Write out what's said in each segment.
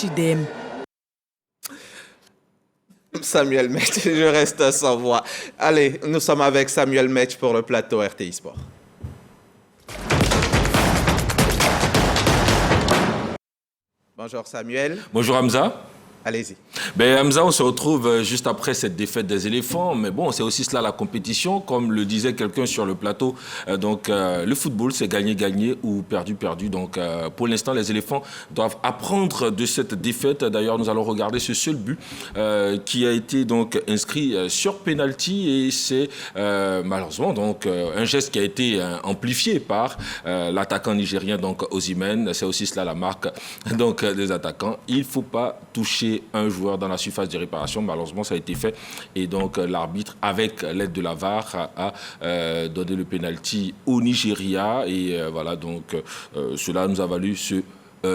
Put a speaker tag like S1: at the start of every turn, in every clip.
S1: JDM.
S2: Samuel Metch, je reste sans voix. Allez, nous sommes avec Samuel Metch pour le plateau RTI Sport. Bonjour Samuel.
S3: Bonjour Hamza.
S2: Allez-y.
S3: Hamza, on se retrouve juste après cette défaite des éléphants, mais bon, c'est aussi cela la compétition, comme le disait quelqu'un sur le plateau. Le football, c'est gagner ou perdu. Donc, pour l'instant, les éléphants doivent apprendre de cette défaite. D'ailleurs, nous allons regarder ce seul but qui a été donc inscrit sur penalty et c'est malheureusement donc un geste qui a été amplifié par l'attaquant nigérien donc Osimhen. C'est aussi cela la marque donc des attaquants. Il ne faut pas toucher un joueur dans la surface de réparation. Malheureusement, ça a été fait. Et donc, l'arbitre, avec l'aide de la VAR, a donné le penalty au Nigeria. Et voilà, donc, cela nous a valu ce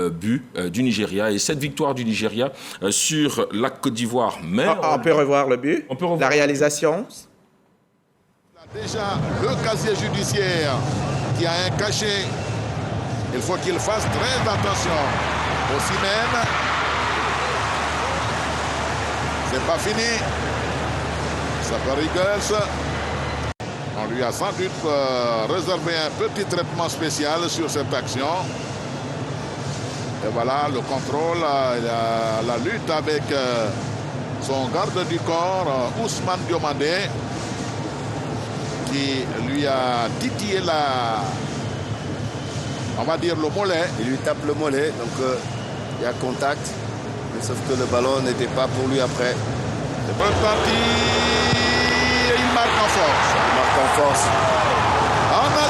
S3: but du Nigeria. Et cette victoire du Nigeria sur la Côte d'Ivoire. Mais
S2: on peut revoir le but.
S3: On peut revoir
S2: la réalisation.
S4: Déjà, le casier judiciaire qui a un cachet. Il faut qu'il fasse très attention. Osimhen. C'est pas fini. Super Eagles. On lui a sans doute réservé un petit traitement spécial sur cette action. Et voilà le contrôle, la lutte avec son garde du corps, Ousmane Diomandé, qui lui a titillé on va dire le mollet.
S5: Il lui tape le mollet, donc il y a contact. Sauf que le ballon n'était pas pour lui après.
S4: C'est reparti et il marque en force.
S5: Il marque en force.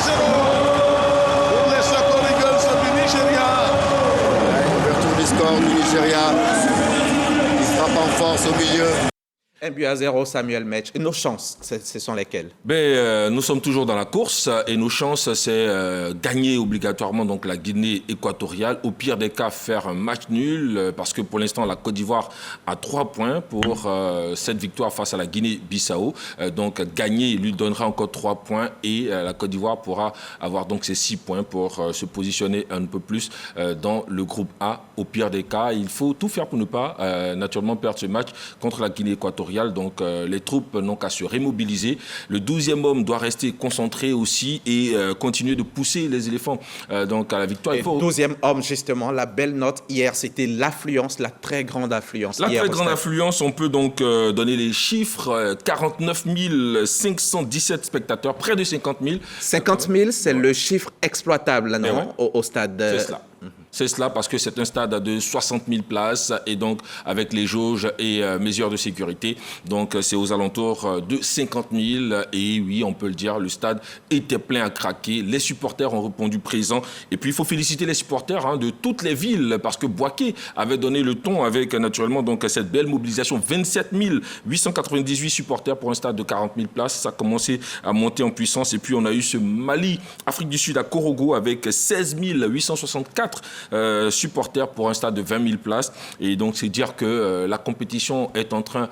S4: 1-0 pour les Super Eagles du Nigeria.
S5: Ouverture du score du Nigeria. Il frappe en force au milieu.
S2: 1-0, Samuel Metch. Et nos chances, ce sont lesquelles?
S3: Nous sommes toujours dans la course et nos chances, c'est gagner obligatoirement donc, la Guinée équatoriale. Au pire des cas, faire un match nul parce que pour l'instant, la Côte d'Ivoire a 3 points pour cette victoire face à la Guinée-Bissau. Donc, gagner lui donnera encore 3 points et la Côte d'Ivoire pourra avoir donc ces 6 points pour se positionner un peu plus dans le groupe A. Au pire des cas, il faut tout faire pour ne pas naturellement perdre ce match contre la Guinée équatoriale. Donc les troupes n'ont qu'à se remobiliser. Le 12e homme doit rester concentré aussi et continuer de pousser les éléphants donc à la victoire.
S2: Et 12e homme, justement, la belle note hier, c'était l'affluence, la très grande affluence.
S3: La très grande affluence, on peut donc donner les chiffres. 49 517 spectateurs, près de 50 000.
S2: 50 000, c'est le chiffre exploitable non, au stade.
S3: C'est cela. C'est cela parce que c'est un stade de 60 000 places et donc avec les jauges et mesures de sécurité. Donc c'est aux alentours de 50 000 et oui, on peut le dire, le stade était plein à craquer. Les supporters ont répondu présents et puis il faut féliciter les supporters de toutes les villes parce que Bouaké avait donné le ton avec naturellement donc cette belle mobilisation. 27 898 supporters pour un stade de 40 000 places. Ça a commencé à monter en puissance et puis on a eu ce Mali, Afrique du Sud à Korogo avec 16 864 supporters pour un stade de 20 000 places. Et donc, c'est dire que la compétition est en train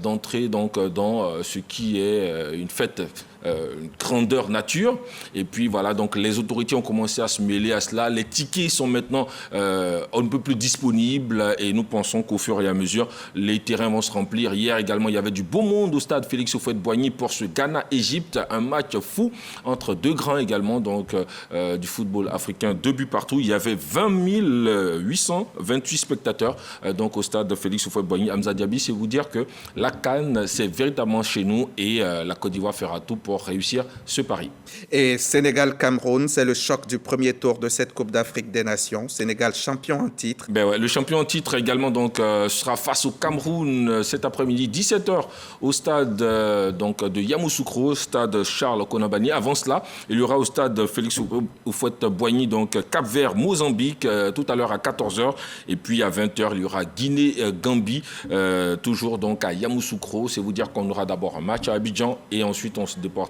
S3: d'entrer donc, dans ce qui est une fête une grandeur nature. Et puis voilà, donc les autorités ont commencé à se mêler à cela. Les tickets sont maintenant un peu plus disponibles et nous pensons qu'au fur et à mesure, les terrains vont se remplir. Hier également, il y avait du beau monde au stade Félix Houphouët-Boigny pour ce Ghana-Égypte, un match fou entre deux grands également, donc du football africain, 2 buts partout. Il y avait 20 828 spectateurs donc au stade Félix Houphouët-Boigny. Hamza Diaby, c'est vous dire que la CAN, c'est véritablement chez nous et la Côte d'Ivoire fera tout pour réussir ce pari.
S2: Et Sénégal-Cameroun, c'est le choc du premier tour de cette Coupe d'Afrique des Nations. Sénégal champion en titre.
S3: Le champion en titre également donc, sera face au Cameroun cet après-midi, 17h au stade donc, de Yamoussoukro, stade Charles Konabani. Avant cela, il y aura au stade Félix Houphouët-Boigny, donc Cap-Vert, Mozambique, tout à l'heure à 14h. Et puis à 20h, il y aura Guinée-Gambie, toujours donc à Yamoussoukro. C'est vous dire qu'on aura d'abord un match à Abidjan et ensuite on se déportera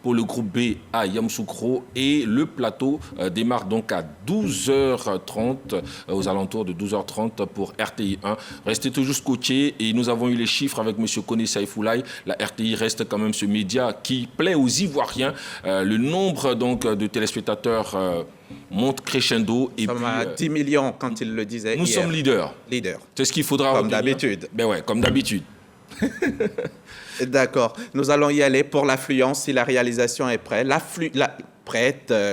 S3: pour le groupe B à Yamoussoukro. Et le plateau démarre donc à 12h30, aux alentours de 12h30 pour RTI 1. Restez toujours scotchés et nous avons eu les chiffres avec M. Koné Saïfoulaye. La RTI reste quand même ce média qui plaît aux Ivoiriens. Le nombre donc de téléspectateurs monte crescendo.
S2: Nous sommes à 10 millions quand il le disait
S3: Nous
S2: hier.
S3: sommes leaders.
S2: Leader.
S3: C'est ce qu'il faudra
S2: Comme
S3: retenir.
S2: d'habitude.
S3: Ben ouais, comme d'habitude.
S2: D'accord. Nous allons y aller pour l'affluence si la réalisation est prête.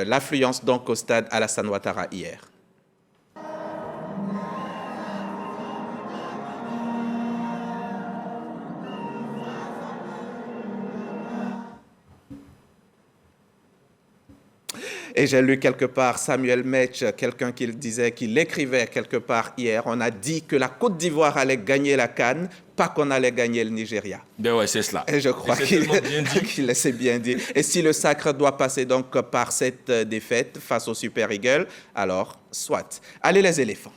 S2: L'affluence donc au stade Alassane Ouattara hier. Et j'ai lu quelque part Samuel Metch, quelqu'un qui disait, qu'il écrivait quelque part hier, on a dit que la Côte d'Ivoire allait gagner la CAN, pas qu'on allait gagner le Nigeria.
S3: Ben ouais, c'est cela.
S2: Et je crois qu'il s'est bien dit. Et si le sacre doit passer donc par cette défaite face aux Super Eagles, alors soit. Allez les éléphants.